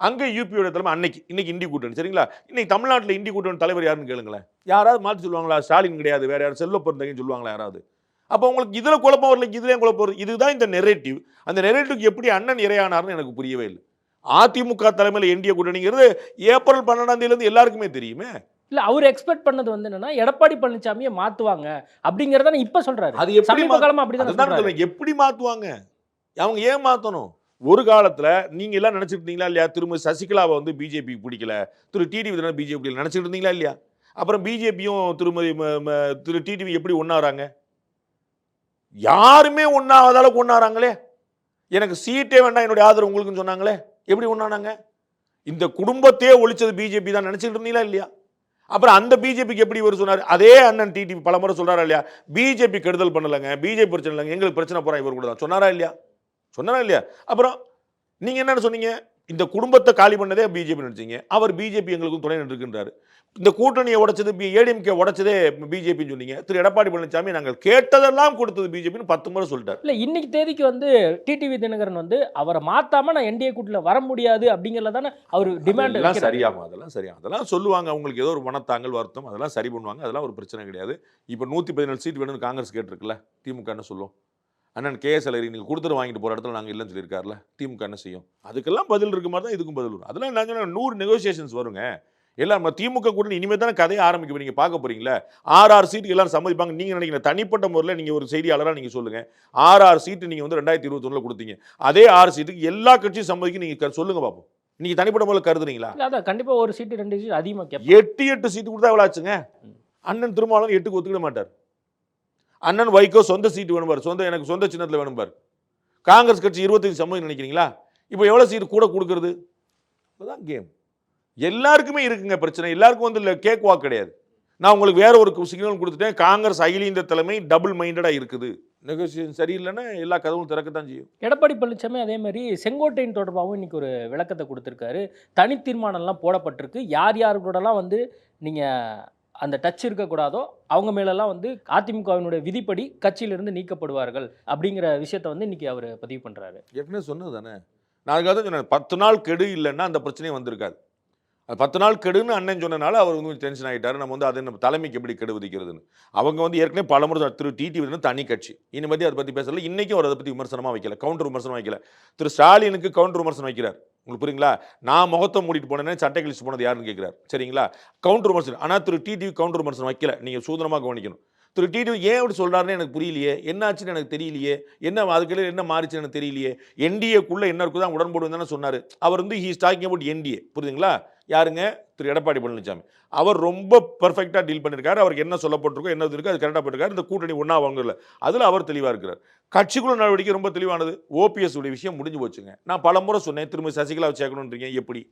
அங்கே யூபியோட தலைமை இன்னைக்கு இந்தி கூட்டணி. சரிங்களா? இன்னைக்கு தமிழ்நாட்டில் இந்தி கூட்டணி தலைவர் யாருன்னு கேளுங்களேன். யாராவது மாற்றி சொல்லுவாங்களா? ஸ்டாலின் கிடையாது, வேற யாரும் செல்வ பிறந்தகன்னு சொல்லுவாங்களா யாராவது? அப்போ உங்களுக்கு இதில் குழப்பம் வரல, இதுலேயும் குழப்பம் வருது. இதுதான் இந்த நெரேட்டிவ். அந்த நெரேட்டிவ்க்கு எப்படி அண்ணன் இறையானார்னு எனக்கு புரியவே இல்லை. அதிமுக தலைமையில் என்டிஏ கூட்டணிங்கிறது ஏப்ரல் 12 எல்லாருக்குமே தெரியுமே. இல்ல அவர் எக்ஸ்பெக்ட் பண்ணது வந்து என்னன்னா எடப்பாடி பழனிசாமியை மாத்துவாங்க அப்படிங்கறத இப்ப சொல்றாரு. அது எப்படி எப்படி மாத்துவாங்க? அவங்க ஏன் மாத்தணும்? ஒரு காலத்துல நீங்க எல்லாம் நினைச்சிட்டு இருந்தீங்களா இல்லையா, திரும்ப சசிகலாவை வந்து பிஜேபி பிடிக்கல, திரு டிடிவி பிஜேபி நினைச்சிட்டு இருந்தீங்களா இல்லையா? அப்புறம் பிஜேபியும் திருமதி திரு டிடிவி எப்படி ஒன்னாறாங்க? யாருமே ஒன்னாவதால ஒன்னாறாங்களே. எனக்கு சீட்டே வேண்டாம், என்னுடைய ஆதரவு உங்களுக்குன்னு சொன்னாங்களே, எப்படி ஒன்னானாங்க? இந்த குடும்பத்தையே ஒழிச்சது பிஜேபி தான் நினைச்சிட்டு இருந்தீங்களா இல்லையா? அப்புறம் அந்த பிஜேபிக்கு எப்படி இவர் சொன்னார்? அதே அண்ணன் டிடிவி பல முறை சொல்றாரா இல்லையா, பிஜேபி கெடுதல் பண்ணலங்க, பிஜேபி பிரச்சனை இல்லைங்க, எங்களுக்கு பிரச்சனை போறா இவர் கூட தான் சொன்னாரா இல்லையா? சொன்னாரா இல்லையா? அப்புறம் நீங்க என்ன சொன்னீங்க? இந்த குடும்பத்தை காலி பண்ணதே பிஜேபி நினைச்சீங்க. அவர் பிஜேபி எங்களுக்கும் துணை நின்றுக்கின்றாரு. இந்த கூட்டணியை உடைச்சது ஏடிஎம்கே உடைச்சதே பிஜேபின்னு சொன்னீங்க. திரு எடப்பாடி பழனிசாமி நாங்கள் கேட்டதெல்லாம் கொடுத்தது பிஜேபின்னு 10 முறை சொல்லிட்டார். இல்ல இன்னைக்கு தேதிக்கு வந்து டிடிவி தினகரன் வந்து அவரை மாத்தாம நான் என்டிஏ கூட்டணியில் வர முடியாது அப்படிங்கிறத தானே அவர் டிமாண்ட். சரியாகும், அதெல்லாம் சரியாகும், அதெல்லாம் சொல்லுவாங்க. அவங்களுக்கு ஏதோ ஒரு மனத்தாங்கல் வருத்தம், அதெல்லாம் சரி பண்ணுவாங்க, அதெல்லாம் ஒரு பிரச்சனை கிடையாது. இப்போ 117 சீட் வேணும்னு காங்கிரஸ் கேட்டிருக்குல்ல, திமுக என்ன சொல்லும்? அண்ணன் கேஎஸ் அழகிரி நீங்கள் கொடுத்துட்டு வாங்கிட்டு போகிற இடத்துல நாங்கள் இல்லைன்னு சொல்லியிருக்காருல, திமுக என்ன செய்யும்? அதுக்கெல்லாம் பதில் இருக்க மாதிரி தான் இதுக்கும் பதில் வரும். அதெல்லாம் நான் சொன்ன 100 நெகோசியேஷன்ஸ் வருங்க. எல்லாம் திமுக கூட இனிமேல் தானே கதையை ஆரம்பிக்க நீங்கள் பார்க்க போறீங்களா? 6 சீட்டுக்கு எல்லாரும் சம்மதிப்பாங்க நீங்கள் நினைக்கிற தனிப்பட்ட முறையில் நீங்கள் ஒரு செய்தியாளராக நீங்கள் சொல்லுங்கள். 6 சீட்டு நீங்கள் வந்து 2021 கொடுத்தீங்க, அதே 6 சீட்டுக்கு எல்லா கட்சியும் சம்மதிக்கு நீங்கள் சொல்லுங்க பார்ப்போம். நீங்கள் தனிப்பட்ட முறையில் கருதுறீங்களா? அதான் கண்டிப்பாக ஒரு சீட்டு 2 சீட்டு அதிகமாக 8 சீட்டு கொடுத்தா எவ்வளோ ஆச்சுங்க? அண்ணன் திருமாவளவன் 8க்கு ஒத்துக்கிட மாட்டார். அண்ணன் வைகோ சொந்த சீட்டு வேணும்பார், எனக்கு சொந்த சின்னத்தில் வேணும்பார். காங்கிரஸ் கட்சி 25 சம்மதி நினைக்கிறீங்களா? இப்போ எவ்வளோ சீட்டு கூட கொடுக்கறது? அதுதான் கேம். எல்லாருக்குமே இருக்குங்க பிரச்சனை. எல்லாருக்கும் வந்து கேக் வாக் கிடையாது. நான் உங்களுக்கு வேற ஒரு சிக்னல் கொடுத்துட்டேன். காங்கிரஸ் அகில இந்திய தலைமை டபுள் மைண்டடா இருக்குது. நெகோசியேஷன் சரியில்லைன்னா எல்லா கதவும் திறக்கத்தான் செய்யும். எடப்பாடி பழனிசாமி அதே மாதிரி செங்கோட்டையின் தொடர்பாகவும் இன்னைக்கு ஒரு விளக்கத்தை கொடுத்துருக்காரு. தனி தீர்மானம்லாம் போடப்பட்டிருக்கு. யார் யாருக்கூடலாம் வந்து நீங்கள் அந்த டச் இருக்கக்கூடாதோ அவங்க மேலெல்லாம் வந்து அதிமுகவினுடைய விதிப்படி கட்சியிலிருந்து நீக்கப்படுவார்கள் அப்படிங்கிற விஷயத்த வந்து இன்னைக்கு அவர் பதிவு பண்ணுறாரு. ஏற்கனவே சொன்னது தானே, நான் அதுக்காக தான் சொன்னேன். 10 நாள் கெடு இல்லைன்னா அந்த பிரச்சனையும் வந்திருக்காது. அது 10 நாள் கெடுன்னு அண்ணன் சொன்னனால அவர் வந்து டென்ஷன் ஆகிட்டார். நம்ம வந்து அதை நம்ம தலைமைக்கு எப்படி கெடு விதிக்கிறதுன்னு. அவங்க வந்து ஏற்கனவே பலமுறை திரு டிடிவி தனி கட்சி இன்னும் பற்றி அதை பற்றி பேசல. இன்றைக்கும் அவர் அதை பற்றி விமர்சனமாக வைக்கல, கவுண்டர் விமர்சனம் வைக்கல. திரு ஸ்டாலினுக்கு கவுண்டர் விமர்சனம் வைக்கிறார். உங்களுக்கு புரியுங்களா? நான் முகத்தை மூடிட்டு போனேன்னு சட்டை கழிச்சு போனது யாருன்னு கேட்குறாரு. சரிங்களா? கவுண்டர் விமர்சனம். ஆனால் திரு டிடிவி கவுண்டர் விமர்சனம் வைக்கல. நீங்கள் சூதனமாக கவனிக்கணும். திரு டிடிவி ஏன் அப்படி சொல்கிறாருன்னு எனக்கு புரியலையே, என்ன ஆச்சுன்னு எனக்கு தெரியலையே, என்ன அதுக்குள்ள என்ன மாறிச்சுன்னு எனக்கு தெரியலையே. என்டிஏக்குள்ளே என்ன இருக்குதோ உடன்போடு தானே சொன்னார். அவர் வந்து ஹீஸ் டாக்கிங் அபவுட் என்டிஏ. புரியுதுங்களா? யாருங்க? திரு எடப்பாடி பழனிசாமி. அவர் ரொம்ப பர்ஃபெக்டாக டீல் பண்ணியிருக்காரு. அவருக்கு என்ன சொல்லப்பட்டிருக்கோ என்ன இருக்குது அது கரெக்டாக போட்டிருக்காரு. இந்த கூட்டணி ஒன்றா வாங்கல, அதில் அவர் தெளிவாக இருக்கிறார். கட்சிக்குள்ள நடவடிக்கை ரொம்ப தெளிவானது. ஓபிஎஸ் உடைய விஷயம் முடிஞ்சு போச்சுங்க. நான் பல முறை சொன்னேன், திரும்ப சசிகலாவை சேர்க்கணுன்றீங்க. எப்படி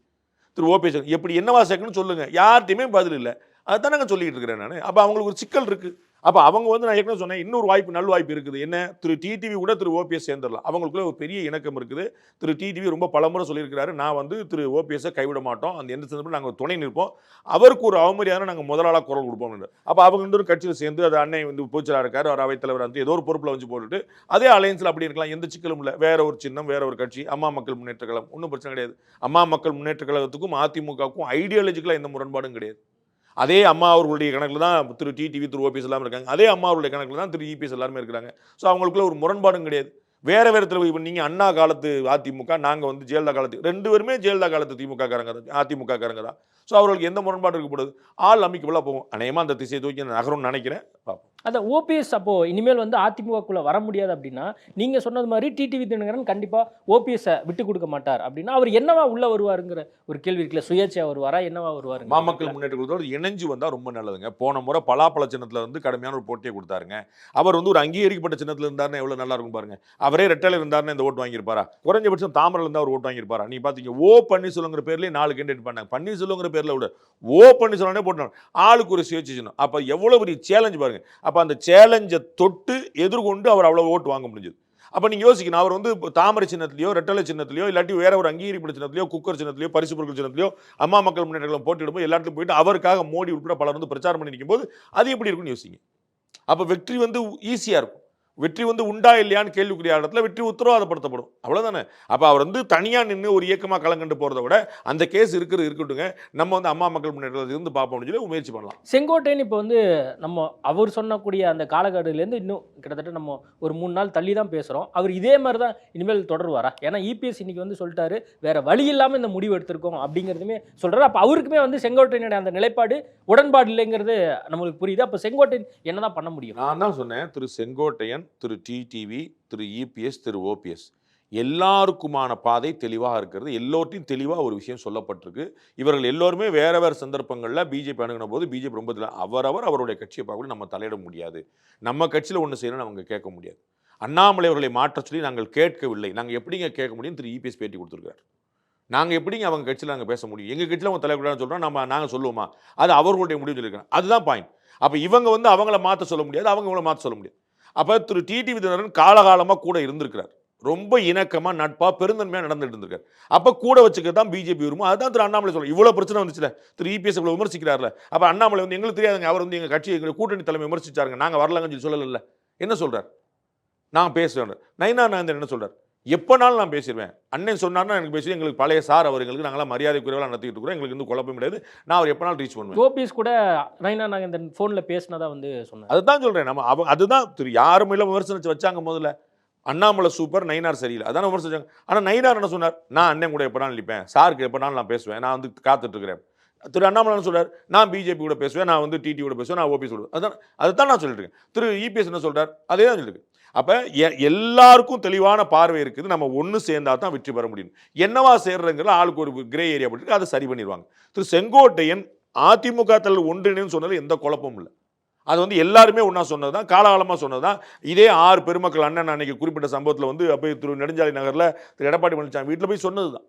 திரு ஓபிஎஸ் எப்படி என்னவா சேர்க்கணும்னு சொல்லுங்கள். யார்ட்டையுமே பதில் இல்லை. அதுதான் நாங்கள் சொல்லிட்டு இருக்கிறேன் நான். அப்போ அவங்களுக்கு ஒரு சிக்கல் இருக்குது. அப்போ அவங்க வந்து நான் ஏற்கனவே சொன்னேன், இன்னொரு வாய்ப்பு, நல்ல வாய்ப்பு இருக்குது. என்ன, திரு டிடிவி கூட திரு ஓபிஎஸ் சேர்ந்துடலாம். அவங்களுக்குள்ள ஒரு பெரிய இணக்கம் இருக்குது. திரு டிடிவி ரொம்ப பலமுறை சொல்லியிருக்கிறாரு, நான் வந்து திரு ஓபிஎஸ்ஸை கைவிட மாட்டோம், அந்த எந்த சந்தர்ப்பத்தில் நாங்கள் துணை நிற்போம், அவருக்கு ஒரு அவமரியாதை நாங்கள் முதலாளாக குரல் கொடுப்போம். அப்போ அவங்க வந்து ஒரு கட்சியில் சேர்ந்து, அது அன்னை வந்து பொதுச்செயலாளர் இருக்காரு, அவர் அவைத்தலைவர் வந்து ஏதோ ஒரு பொறுப்பில் வச்சு போட்டுட்டு அதே அலையன்ஸில் அப்படி இருக்கலாம், எந்த சிக்கலும் இல்லை. வேற ஒரு சின்னம், வேற ஒரு கட்சி, அம்மா மக்கள் முன்னேற்ற கழகம், ஒன்றும் பிரச்சனை கிடையாது. அம்மா மக்கள் முன்னேற்ற கழகத்துக்கும் அதிமுகவுக்கும் ஐடியாலஜிக்கலாக எந்த முரண்பாடும் கிடையாது. அதே அம்மா அவர்களுடைய கணக்கில் தான் திரு டிடிவி திரு ஓபிஎஸ் எல்லாமே இருக்காங்க. அதே அம்மா அவருடைய கணக்கில் தான் திரு இபிஎஸ் எல்லாருமே இருக்கிறாங்க. ஸோ அவங்களுக்குள்ள ஒரு முரண்பாடும் கிடையாது. வேற வேறு இப்போ நீங்கள் அண்ணா காலத்து அதிமுக, நாங்கள் வந்து ஜெயலலிதா காலத்து, 2 பேருமே ஜெயலலிதா காலத்து திமுக காரங்க தான், அதிமுக காரங்க தான். ஸோ அவர்களுக்கு எந்த முரண்பாடு இருக்கக்கூடாது, ஆள் அமைக்கபுல்லாக போகும். அநேகமாக அந்த திசையை தூக்கி நகரும்னு நினைக்கிறேன். பார்ப்போம். அந்த ஓபிஎஸ் அப்போ இனிமேல் வந்து அதிமுகக்குள்ள வர முடியாது அப்படின்னா, நீங்க சொன்னது மாதிரி டிடிவி தினகரன் கண்டிப்பா ஓபிஎஸ் விட்டு கொடுக்க மாட்டார் அப்படின்னா, அவர் என்னவா உள்ள வருவாருங்கிற ஒரு கேள்வி இருக்குல்ல. சுயேட்சையா வருவாரா, என்னவா வருவாரு? மாமக்கள் முன்னேற்ற கழகத்தோடு இணைஞ்சு வந்தால் ரொம்ப நல்லதுங்க. போன முறை பலாப்பழ சின்னத்தில் வந்து கடுமையான ஒரு போட்டியை கொடுத்தாருங்க. அவர் வந்து ஒரு அங்கீகரிக்கப்பட்ட சின்னத்தில் இருந்தாருன்னா எவ்வளோ நல்லா இருக்கும் பாருங்க. அவரே ரெட்டலையில் இருந்தாருன்னா இந்த ஓட்டு வாங்கியிருப்பாரா? குறைஞ்சபட்சம் தாமரையில் இருந்தால் அவர் ஓட்டு வாங்கியிருப்பாரா? நீ பார்த்தீங்க, ஓ பன்னீர்செல்வங்கிற பேர்லேயே 4 கேண்டிடேட் பண்ணாங்க. பன்னீர்செல்வங்கிற பேரில் விட ஓ பன்னீர்செல்வனே போட்டாங்க. ஆளுக்கு ஒரு சுயேட்சை சின்னம். அப்போ எவ்வளோ பெரிய சேலஞ்சு பாருங்க. அப்போ அந்த சேலஞ்சை தொட்டு எதிர்கொண்டு அவர் அவ்வளோ ஓட்டு வாங்க முடிஞ்சது. அப்போ நீங்கள் யோசிக்கணும், அவர் வந்து தாமரை சின்னத்திலையோ ரெட்டலை சின்னத்திலையோ இல்லாட்டி வேற ஒரு அங்கீகரிக்கப்பட்ட சின்னத்திலையோ குக்கர் சின்னத்திலையோ பரிசு பொருட்கள் சின்னத்திலையோ அம்மா மக்கள் முன்னேற்ற கழகம் போட்டியிடும்போது எல்லாத்துக்கும் போயிட்டு அவருக்காக மோடி உட்பட பலர் வந்து பிரச்சாரம் பண்ணி நிற்கும் போது அது எப்படி இருக்குன்னு யோசிங்க. அப்போ வெற்றி வந்து ஈஸியாக இருக்கும். வெற்றி வந்து உண்டா இல்லையான்னு கேள்விக்குரிய இடத்துல வெற்றி உத்தரவாதப்படுத்தப்படும். அவ்வளோதானே. அப்போ அவர் வந்து தனியாக நின்று ஒரு இயக்கமாக கலங்கண்டு போகிறத விட அந்த கேஸ் இருக்கட்டுங்க, நம்ம வந்து அம்மா மக்கள் முன்னேற்றத்தில் இருந்து பார்ப்போம்னு சொல்லி முயற்சி பண்ணலாம். செங்கோட்டையன் இப்போ வந்து நம்ம அவர் சொன்னக்கூடிய அந்த காலகட்டத்திலேருந்து இன்னும் கிட்டத்தட்ட நம்ம ஒரு 3 நாள் தள்ளி தான் பேசுகிறோம். அவர் இதே மாதிரி தான் இனிமேல் தொடருவாரா? ஏன்னா இபிஎஸ் இன்னைக்கு வந்து சொல்லிட்டாரு, வேற வழி இல்லாமல் இந்த முடிவு எடுத்திருக்கோம் அப்படிங்கிறதுமே சொல்கிறாரு. அப்போ அவருக்குமே வந்து செங்கோட்டையனுடைய அந்த நிலைப்பாடு உடன்பாடு இல்லைங்கிறது நம்மளுக்கு புரியுது. அப்போ செங்கோட்டையன் என்னதான் பண்ண முடியும்? நான் தான் சொன்னேன், திரு செங்கோட்டையன், திரு டிடிவி, திரு இபிஎஸ், திரு ஓபிஎஸ் எல்லாருக்குமான பாதை தெளிவாக இருக்கிறது. எல்லோர்ட்டையும் தெளிவாக ஒரு விஷயம் சொல்லப்பட்டிருக்கு. இவர்கள் எல்லோருமே வேற வேறு சந்தர்ப்பங்களில் பிஜேபி அணுகின போது பிஜேபி ரொம்ப அவருடைய கட்சியை பார்க்க நம்ம தலையிட முடியாது, நம்ம கட்சியில் ஒன்று செய்யணும்னு அவங்க கேட்க முடியாது. அண்ணாமலை அவர்களை மாற்ற சொல்லி நாங்கள் கேட்கவில்லை, நாங்கள் எப்படிங்க கேட்க முடியும்? திரு இபிஎஸ் பேட்டி கொடுத்துருக்காரு. நாங்கள் எப்படிங்க அவங்க கட்சியில் நாங்கள் பேச முடியும்? எங்கள் கட்சியில் அவங்க தலைவர்களாக சொல்கிறோம், நாங்கள் சொல்லுவோமா? அது அவர்களுடைய முடிவு சொல்லியிருக்காங்க. அதுதான் பாயிண்ட். அப்போ இவங்க வந்து அவங்கள மாற்ற சொல்ல முடியாது, அவங்க இவங்களை மாற்ற சொல்ல முடியாது. அப்போ திரு டிடிவி தினகரன் காலகாலமாக கூட இருந்திருக்கிறார். ரொம்ப இணக்கமாக நட்பாக பெருந்தன்மையாக நடந்துட்டு இருந்திருக்காரு. அப்போ கூட வச்சுக்க தான் பிஜேபி வருமோ அதுதான் திரு அண்ணாமலை சொல்லுவோம். இவ்வளோ பிரச்சனை வந்துச்சுல, திரு இபிஎஸ் இவ்வளோ விமர்சிக்கிறார்ல, அப்போ அண்ணாமலை வந்து எங்களுக்கு தெரியாதுங்க, அவர் வந்து எங்கள் கட்சி எங்கள் கூட்டணி தலைமை விமர்சிச்சாருங்க, நாங்கள் வரலங்கன்னு சொல்லி சொல்லலை. என்ன சொல்கிறார்? நான் பேசுவேன். நயினா நாயந்தன் என்ன சொல்கிறார்? எப்போனாலும் நான் பேசிடுவேன், அண்ணன் சொன்னார்னா எனக்கு பேசி, எங்களுக்கு பழைய சார் அவர், எங்களுக்கு நாங்களாம் மரியாதை குறைவாக நடத்திட்டு இருக்கிறோம், எங்களுக்கு வந்து குழப்பம் கிடையாது, நான் அவர் எப்போனாலும் ரீச் பண்ணுவேன். ஓபிஎஸ் கூட நைனா நாகேந்திரன் ஃபோனில் பேசினதா வந்து சொன்னார். அதுதான் சொல்கிறேன். நம்ம அதுதான் திரு யாரும் இல்லை விமர்சனம் வச்சாங்க முதல்ல. அண்ணாமலை சூப்பர், நயினார் சரியில்லை, அதான் விமர்சிச்சாங்க. ஆனால் நயினார் என்ன சொன்னார்? நான் அண்ணன் கூட எப்போனாலும் நிற்பேன், சாருக்கு எப்போனாலும் நான் பேசுவேன், நான் வந்து காத்துட்ருக்கிறேன். திரு அண்ணாமலை சொல்கிறார், நான் பிஜேபி கூட பேசுவேன், நான் வந்து டிடி கூட பேசுவேன், நான் ஓபிஎஸ் கூட. அதுதான் நான் சொல்லிட்டு இருக்கேன். திரு இபிஎஸ் என்ன சொல்கிறார்? அதே தான் சொல்லிட்டு. அப்போ எல்லாருக்கும் தெளிவான பார்வை இருக்குது. நம்ம ஒன்று சேர்ந்தா தான் வெற்றி பெற முடியும். என்னவா சேர்றதுங்கிற ஆளுக்கு ஒரு கிரே ஏரியா போட்டு அதை சரி பண்ணிடுவாங்க. திரு செங்கோட்டையன் அதிமுக தலைவர் ஒன்றிணைன்னு சொன்னது எந்த குழப்பமும் இல்லை. அது வந்து எல்லாருமே ஒன்றா சொன்னது தான், காலகாலமாக சொன்னது தான். இதே 6 பெருமக்கள் அண்ணன் அன்னைக்கு குறிப்பிட்ட சம்பவத்தில் வந்து அப்போ திரு நெடுஞ்சாலை நகரில் திரு எடப்பாடி பழனிசாமி வீட்டில் போய் சொன்னது தான்.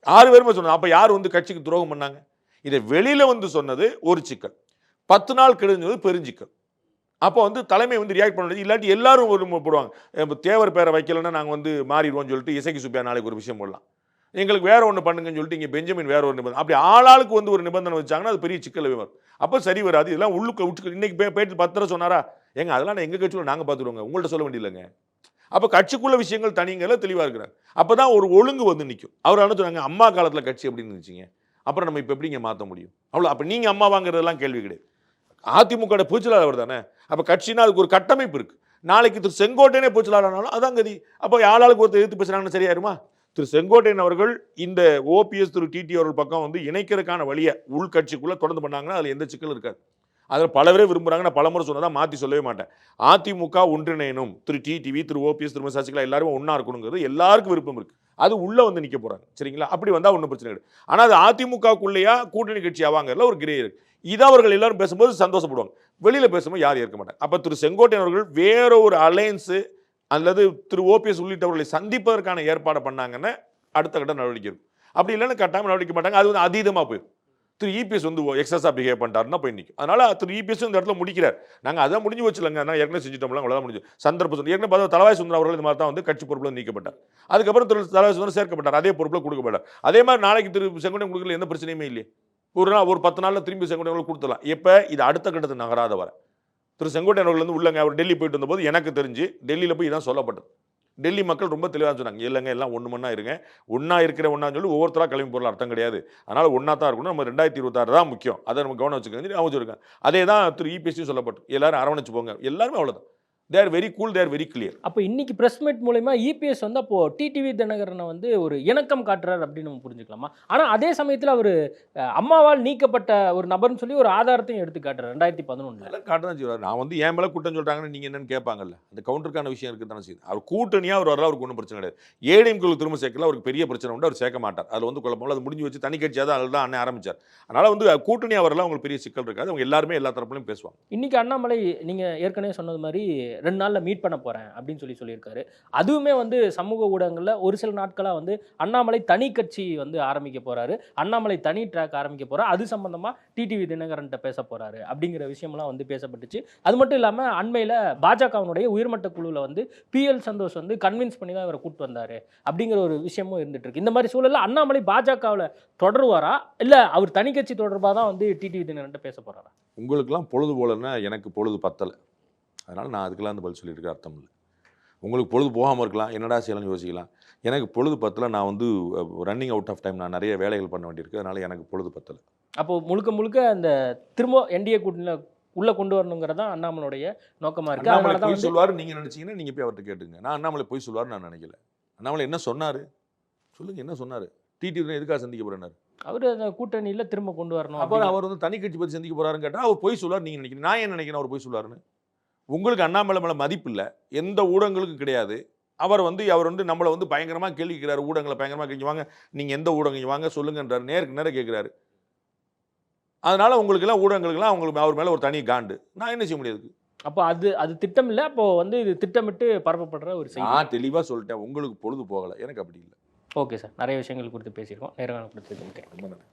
6 பேருமே சொன்னது. அப்போ யார் வந்து கட்சிக்கு துரோகம் பண்ணாங்க? இதை வெளியில் வந்து சொன்னது ஒரு சிக்கல், 10 நாள் கெடுஞ்சது பெருஞ்சிக்கல். அப்போ வந்து தலைமை வந்து ரியாக்ட் பண்ண முடியாது. இல்லாட்டி எல்லாரும் ஒரு போடுவாங்க, தேவர் பேரை வைக்கலன்னா நாங்கள் வந்து மாறிடுவோம்னு சொல்லிட்டு இசைக்கு சுப்பியா நாளைக்கு ஒரு விஷயம் போடலாம், எங்களுக்கு வேற ஒன்று பண்ணுங்கன்னு சொல்லிட்டு இங்கே பெஞ்சமின் வேற ஒரு நிபந்தனை, அப்படி ஆளாளுக்கு வந்து ஒரு நிபந்தனை வச்சாங்கன்னா அது பெரிய சிக்கல் வரும். அப்போ சரி வராது. இதெல்லாம் உள்ளுக்கு இன்னைக்கு போயிட்டு 10 தடவை சொன்னாரா? அதெல்லாம் எங்கள் கட்சியில் நாங்கள் பார்த்துருவோங்க, உங்கள்கிட்ட சொல்ல வேண்டியதில்லைங்க. அப்போ கட்சிக்குள்ள விஷயங்கள் தனிங்கிறத தெளிவாக இருக்கிறாங்க. அப்போ தான் ஒரு ஒழுங்கு வந்து நிற்கும். அவர் என்ன சொன்னாங்க, அம்மா காலத்தில் கட்சி அப்படின்னு இருந்துச்சிங்க, அப்புறம் நம்ம இப்போ எப்படிங்க மாற்ற முடியும்? அவ்வளோ. அப்போ நீங்கள் அம்மா வாங்குறதெல்லாம் கேள்வி கிடையாது. அதிமுக பொதுச்செயலாளர் தானே. அப்போ கட்சினா அதுக்கு ஒரு கட்டமைப்பு இருக்குது. நாளைக்கு திரு செங்கோட்டையனே பொதுச்செயலாளர்னாலும் அதான் கதி. அப்போ ஆளாளுக்கு ஒருத்தர் எதிர்த்து பேசுகிறாங்கன்னு சரியாயிருமா? திரு செங்கோட்டையன் அவர்கள் இந்த ஓபிஎஸ் திரு டிடி அவர்கள் பக்கம் வந்து இணைக்கிறதுக்கான வழியை உள்கட்சிக்குள்ளே தொடர்ந்து பண்ணாங்கன்னா அதில் எந்த சிக்கலும் இருக்காது. அதில் பல பேரே விரும்புகிறாங்க. நான் பலமுறை சொன்னதான், மாற்றி சொல்லவே மாட்டேன். அதிமுக ஒன்றிணையணும், திரு டிடிவி, திரு ஓபிஎஸ், திரு சசிகலா எல்லாரும் ஒன்றா இருக்கணுங்கிறது எல்லாருக்கும் விருப்பம் இருக்குது. அது உள்ளே வந்து நிற்க போகிறாங்க. சரிங்களா? அப்படி வந்தால் ஒன்றும் பிரச்சனை கிடையாது. ஆனால் அது அதிமுகக்குள்ளேயா கூட்டணி கட்சி ஆவாங்கல ஒரு கிரே இருக்குது. இதை அவர்கள் எல்லாரும் பேசும்போது சந்தோஷப்படுவாங்க, வெளியில் பேசும்போது யாரும் ஏற்க மாட்டாங்க. அப்போ திரு செங்கோட்டையன் அவர்கள் வேற ஒரு அலையன்ஸு அல்லது திரு ஓபிஎஸ் உள்ளிட்டவர்களை சந்திப்பதற்கான ஏற்பாடு பண்ணாங்கன்னா அடுத்த கட்ட நடவடிக்கை இருக்கும். அப்படி இல்லைன்னு கட்டாமல் நடவடிக்கை மாட்டாங்க. அது வந்து அதீதமாக போயிடும். திரு இபிஎஸ் வந்து எக்ஸஸாக பிஹேவ் பண்ணிட்டாருன்னா போய் நிற்கும். அதனால திரு இபிஎஸ் இந்த இடத்துல முடிக்கிறார். நாங்கள் அதான் முடிஞ்சு வச்சுலங்க, நான் ஏற்கனவே செஞ்சுட்டோம்ல, அவ்வளோதான் முடிஞ்சு. சந்தர்ப்பம் ஏற்கனவே பார்த்தா தலவாய் சுந்தரம் அவர்கள் இந்த மாதிரி தான் வந்து கட்சி பொறுப்பில் நீக்கப்பட்டார். அதுக்கப்புறம் திரு தலவாய் சுந்தரம் சேர்க்கப்பட்டார், அதே பொறுப்பில் கொடுக்கப்பட்டார். அதே மாதிரி நாளைக்கு திரு செங்கோட்டையன் கொடுக்கல, எந்த பிரச்சனையுமே இல்லையே. ஒரு நாள் ஒரு 10 நாளில் திரும்பி செங்கோட்டையன் கொடுத்துடலாம். எப்போ இது அடுத்த கட்டத்துக்கு நகராத வர திரு செங்கோட்டையன் அவர்கள் வந்து உள்ளங்க அவர் டெல்லி போயிட்டு வந்தபோது எனக்கு தெரிஞ்சு டெல்லியில் போய் இதான் சொல்லப்பட்டது. டெல்லி மக்கள் ரொம்ப தெளிவாக சொன்னாங்க, இல்லைங்க எல்லாம் ஒன்றா இருங்க, ஒன்றா இருக்கிற ஒன்றான்னு சொல்லி ஒவ்வொருத்தராக கிளம்பி போகிற அர்த்தம் கிடையாது. அதனால் ஒன்றா தான் இருக்கணும், நம்ம 2026 தான் முக்கியம், அதை நம்ம கவனம் வச்சுக்கோங்க அவங்க சொல்லியிருக்காங்க. அதே தான் திரு இபிஎஸ்சி சொல்லப்பட்டு எல்லாரும் அரவணைச்சு போங்க, எல்லாருமே அவ்வளோதான். They are very cool, they are very clear. அப்போ இன்னைக்கு பிரஸ் மீட் மூலமா இபிஎஸ் வந்து அப்போ டிடிவி தினகரனை வந்து ஒரு இணக்கம் காட்டுறாரு அப்படின்னு நம்ம புரிஞ்சுக்கலாமா? ஆனால் அதே சமயத்தில் அவர் அம்மாவால் நீக்கப்பட்ட ஒரு நபர்னு சொல்லி ஒரு ஆதாரத்தையும் எடுத்து காட்டுறாரு 2011. காட்ட தான் செய்வார். நான் வந்து என் மேலே கூட்டம் சொல்கிறாங்கன்னு நீங்கள் என்னன்னு கேட்பாங்கல்ல, அந்த கவுண்டருக்கான விஷயம் இருக்குது தானே செய்யுது. அவர் கூட்டணியாக அவர் வரல, அவருக்கு ஒன்றும் பிரச்சனை கிடையாது. ஏடிஎம்களுக்கு திரும்ப சேர்க்கல, அவருக்கு பெரிய பிரச்சனை உண்டு, அவர் சேர்க்க மாட்டார். அதில் வந்து குழப்பம், அது முடிஞ்சு வச்சு தனி கட்சியாக தான் அதில் தான் அண்ணன் ஆரம்பிச்சார். அதனால் வந்து கூட்டணியாக வரல, அவங்களுக்கு பெரிய சிக்கல் இருக்காது. அவங்க எல்லாருமே எல்லா தரப்புலையும் பேசுவாங்க. இன்னைக்கு அண்ணாமலை நீங்கள் ஏற்கனவே சொன்னது மாதிரி 2 நாளில் மீட் பண்ண போகிறேன் அப்படின்னு சொல்லியிருக்காரு. அதுவுமே வந்து சமூக ஊடகங்களில் ஒரு சில நாட்களாக வந்து அண்ணாமலை தனி கட்சி வந்து ஆரம்பிக்க போகிறாரு, அண்ணாமலை தனி ட்ராக் ஆரம்பிக்க போகிறார், அது சம்பந்தமாக டிடிவி தினகரன்ட்ட பேச போகிறாரு அப்படிங்கிற விஷயம்லாம் வந்து பேசப்பட்டுச்சு. அது மட்டும் இல்லாமல் அண்மையில் பாஜகவினுடைய உயர்மட்ட குழுவில் வந்து PL சந்தோஷ் வந்து கன்வின்ஸ் பண்ணி தான் இவரை கூப்பிட்டு வந்தார் அப்படிங்கிற ஒரு விஷயமும் இருந்துட்டு இருக்கு. இந்த மாதிரி சூழலில் அண்ணாமலை பாஜகவில் தொடருவாரா, இல்லை அவர் தனி கட்சி தொடர்பாக தான் வந்து டிடிவி தினகரன்ட்ட பேச போகிறாரா? உங்களுக்கெல்லாம் பொழுது போலன்னா எனக்கு பொழுது பத்தலை, அதனால் நான் அதுக்கெல்லாம் அந்த பதில் சொல்லியிருக்க அர்த்தம் இல்லை. உங்களுக்கு பொழுது போகாமல் இருக்கலாம், என்னடா செய்யலாம்னு யோசிக்கலாம். எனக்கு பொழுது பத்தலை, நான் வந்து ரன்னிங் அவுட் ஆஃப் டைம், நான் நிறைய வேலைகள் பண்ண வேண்டியிருக்கு, அதனால் எனக்கு பொழுது பத்தலை. அப்போது முழுக்க முழுக்க அந்த திரும்ப என்டிஏ கூட்டணியில் உள்ளே கொண்டு வரணுங்கிறது தான் அண்ணாமலையுடைய நோக்கமாக இருக்குது. அண்ணாமலை போய் சொல்லுவார் நீங்கள் நினச்சிங்கன்னா நீங்கள் போய் அவர்கிட்ட கேட்டுங்க. நான் அண்ணாமலை போய் சொல்லுவார் நான் நினைக்கல. அண்ணாமலை என்ன சொன்னார் சொல்லுங்கள், என்ன சொன்னார்? டிடிவி எதுக்காக சந்திக்க போகிறார்? அவர் அந்த கூட்டணியில் திரும்ப கொண்டு வரணும். அப்போ அவர் வந்து தனி கட்சி பற்றி சந்திக்க போகிறாருன்னு கேட்டால் அவர் போய் சொல்லுவார். நீங்கள் நினைக்கிறீங்க, நான் ஏன் நினைக்கிறேன் அவர் போய் சொல்லுவாருன்னு? உங்களுக்கு அண்ணாமலை மேலே மதிப்பு இல்லை, எந்த ஊடகங்களுக்கும் கிடையாது. அவர் வந்து நம்மளை வந்து பயங்கரமாக கேள்விக்கிறார், ஊடகங்களை பயங்கரமாக கேள்வி வாங்க, நீங்கள் எந்த ஊடகம் வாங்க சொல்லுங்கன்றார், நேருக்கு நேரம் கேட்குறாரு. அதனால் உங்களுக்கெல்லாம் ஊடகங்களுக்கெல்லாம் அவர் மேலே ஒரு தனி காண்டு, நான் என்ன செய்ய முடியாது? அப்போ அது திட்டம் இல்லை, அப்போ வந்து இது திட்டமிட்டு பரப்பப்படுற ஒரு செய்தி. நான் தெளிவாக சொல்லிட்டேன், உங்களுக்கு பொழுது போகலை, எனக்கு அப்படி இல்லை. ஓகே சார், நிறைய விஷயங்கள் குறித்து பேசியிருக்கோம், நேரங்காலம் கொடுத்து.